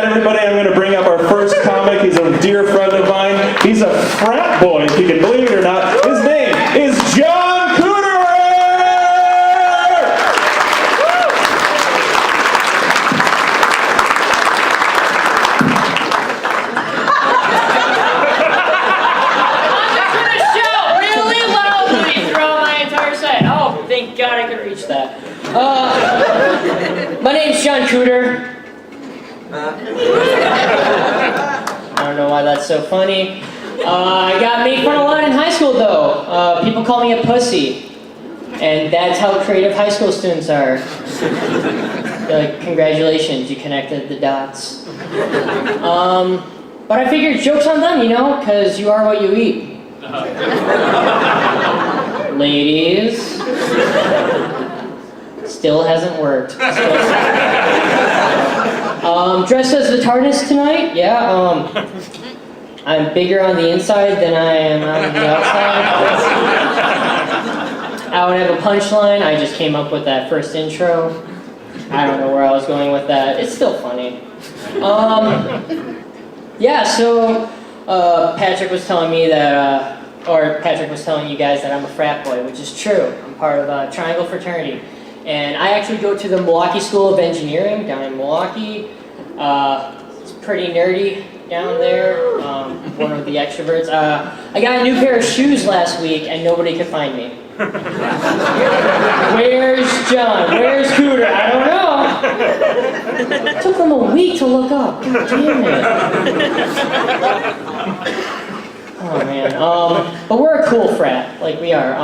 that, everybody, I'm going to bring up our first comic. He's a dear friend of mine. He's a frat boy, if you can believe it or not. His name is John Kuderer! Thank God I could reach that. My name's John Kuderer. I don't know why that's so funny. I got made fun of a lot in high school, though. People call me a pussy. And that's how creative high school students are. They're like, congratulations, you connected the dots. But I figured joke's on them, you know, because you are what you eat. Ladies. Still hasn't worked. Dressed as the TARDIS tonight? Yeah, I'm bigger on the inside than I am on the outside. I would have a punchline. I just came up with that first intro. I don't know where I was going with that. It's still funny. Yeah, so Patrick was telling me that Patrick was telling you guys that I'm a frat boy, which is true. I'm part of a Triangle fraternity. And I actually go to the Milwaukee School of Engineering down in Milwaukee. It's pretty nerdy down there. One of the extroverts. I got a new pair of shoes last week and nobody could find me. Where's John? Where's Kuderer? I don't know. It took them a week to look up. God damn it. Oh man, but we're a cool frat, like we are.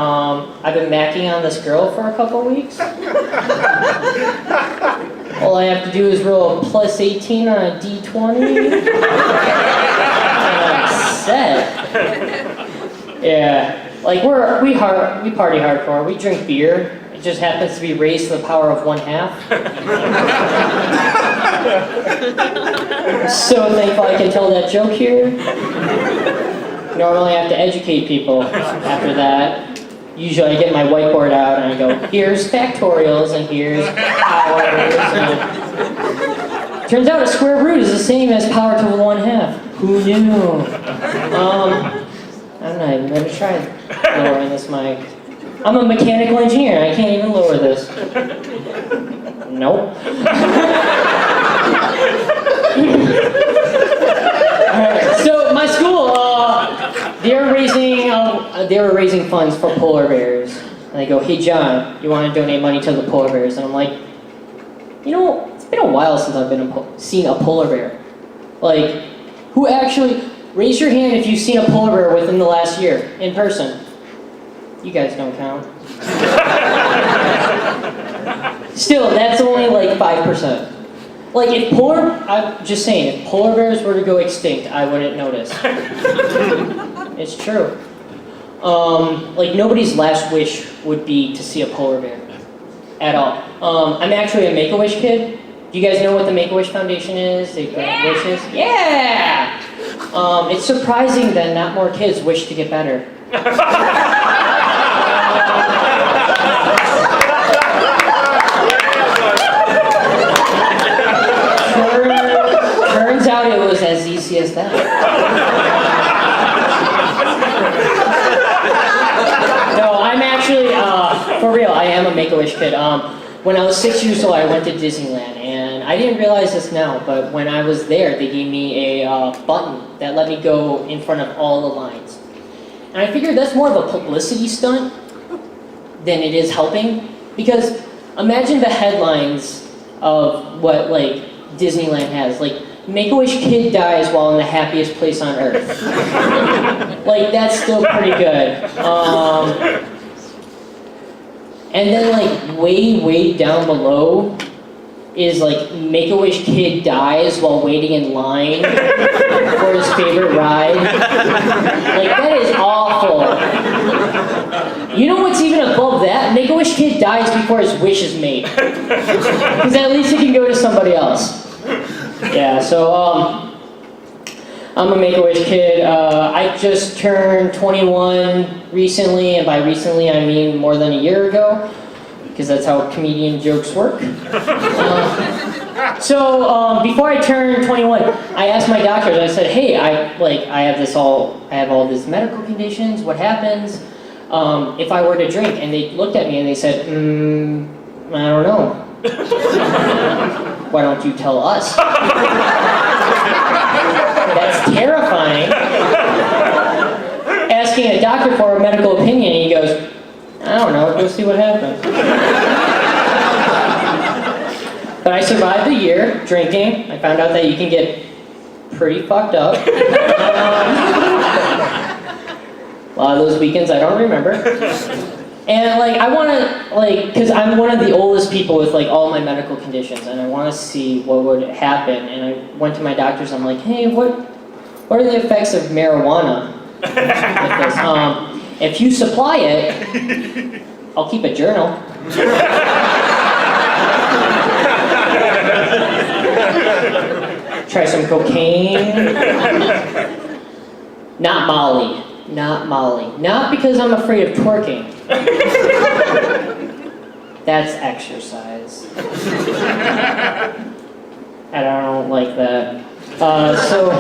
I've been macking on this girl for a couple weeks. All I have to do is roll a plus 18 on a D20. And I'm set. Yeah, like we party hardcore, we drink beer. It just happens to be raised to the power of 1/2. So thankful I can tell that joke here. Normally I have to educate people after that. Usually I get my whiteboard out and I go, here's factorials and here's powers. And turns out a square root is the same as power to the 1/2. Who knew? I'm not even going to try lowering this mic. I'm a mechanical engineer. I can't even lower this. Nope. Alright, so my school, they were raising funds for polar bears. And they go, hey John, you want to donate money to the polar bears? And I'm like, you know, it's been a while since I've seen a polar bear. Like, who actually, raise your hand if you've seen a polar bear within the last year, in person. You guys don't count. Still, that's only like 5%. Like, I'm just saying, if polar bears were to go extinct, I wouldn't notice. It's true. Like, nobody's last wish would be to see a polar bear. At all. I'm actually a Make-A-Wish kid. Do you guys know what the Make-A-Wish Foundation is? They grant wishes? Yeah! It's surprising that not more kids wish to get better. Turns out it was as easy as that. No, I'm actually, for real, I am a Make-A-Wish kid. When I was 6 years old, I went to Disneyland, and I didn't realize this now, but when I was there, they gave me a button that let me go in front of all the lines. And I figured that's more of a publicity stunt than it is helping, because imagine the headlines of what, like, Disneyland has. Like, Make-A-Wish kid dies while in the happiest place on earth. Like, that's still pretty good. And then, like, way down below is, like, Make-A-Wish kid dies while waiting in line for his favorite ride. Like, that is awful. You know what's even above that? Make-A-Wish kid dies before his wish is made. Because at least he can go to somebody else. Yeah, so, I'm a Make-A-Wish kid. I just turned 21 recently, and by recently I mean more than a year ago, because that's how comedian jokes work. So before I turned 21, I asked my doctors. I said, "Hey, I have all these medical conditions. What happens if I were to drink?" And they looked at me and they said, "I don't know. Why don't you tell us?" That's terrifying. Asking a doctor for a medical opinion, and he goes, "I don't know. Go see what happens." But I survived a year drinking. I found out that you can get pretty fucked up. A lot of those weekends I don't remember. And I want to, because I'm one of the oldest people with all my medical conditions, and I want to see what would happen. And I went to my doctors. I'm like, "Hey, what are the effects of marijuana with this? If you supply it, I'll keep a journal." Try some cocaine. Not Molly. Not Molly. Not because I'm afraid of twerking. That's exercise. I don't like that. So,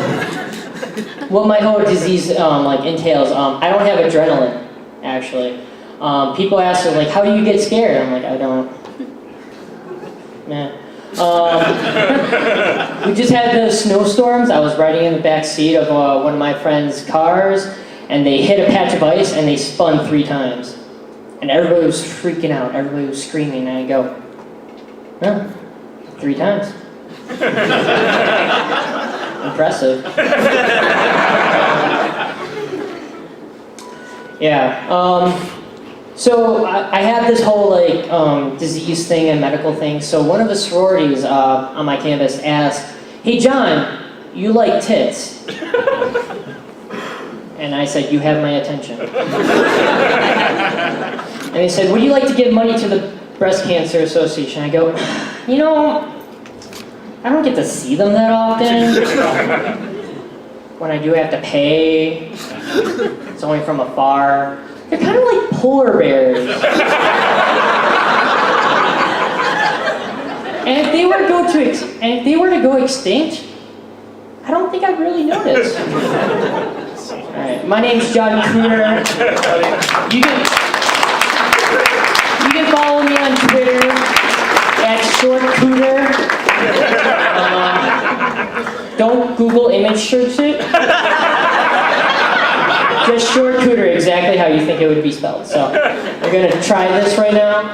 what my whole disease entails, I don't have adrenaline, actually. People ask me, how do you get scared? I'm like, I don't. Nah. We just had the snowstorms. I was riding in the back seat of one of my friend's cars, and they hit a patch of ice, and they spun 3 times. And everybody was freaking out. Everybody was screaming, and I go, "No, 3 times." Impressive. Yeah. So I have this whole disease thing and medical thing. So one of the sororities on my campus asked, "Hey John, you like tits?" And I said, "You have my attention." And they said, "Would you like to give money to the Breast Cancer Association?" I go, I don't get to see them that often. When I do have to pay, it's only from afar. They're kind of like polar bears. And if they were to go extinct, I don't think I'd really notice. All right, my name's John Kuderer. You can follow me on Twitter @shortcooter. Don't Google image search it. Just short cooter, exactly how you think it would be spelled. So we're gonna try this right now.